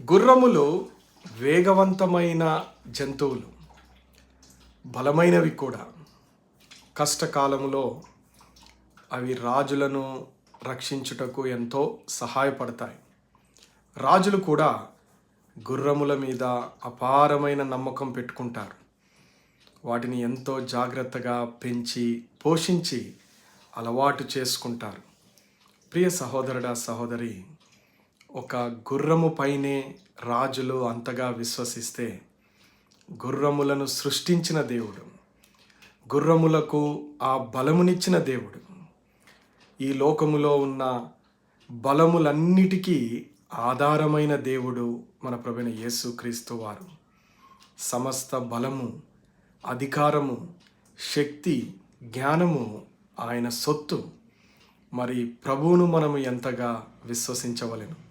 గుర్రములు వేగవంతమైన జంతువులు, బలమైనవి కూడా. కష్టకాలములో అవి రాజులను రక్షించుటకు ఎంతో సహాయపడతాయి. రాజులు కూడా గుర్రముల మీద అపారమైన నమ్మకం పెట్టుకుంటారు. వాటిని ఎంతో జాగ్రత్తగా పెంచి పోషించి అలవాటు చేసుకుంటారు. ప్రియ సహోదరుడా సహోదరి, ఒక గుర్రము పైనే రాజులు అంతగా విశ్వసిస్తే, గుర్రములను సృష్టించిన దేవుడు, గుర్రములకు ఆ బలమునిచ్చిన దేవుడు, ఈ లోకములో ఉన్న బలములన్నిటికీ ఆధారమైన దేవుడు మన ప్రభువైన యేసుక్రీస్తు వారు. సమస్త బలము, అధికారము, శక్తి, జ్ఞానము ఆయన సొత్తు. మరి ప్రభువును మనము ఎంతగా విశ్వసించవలెను.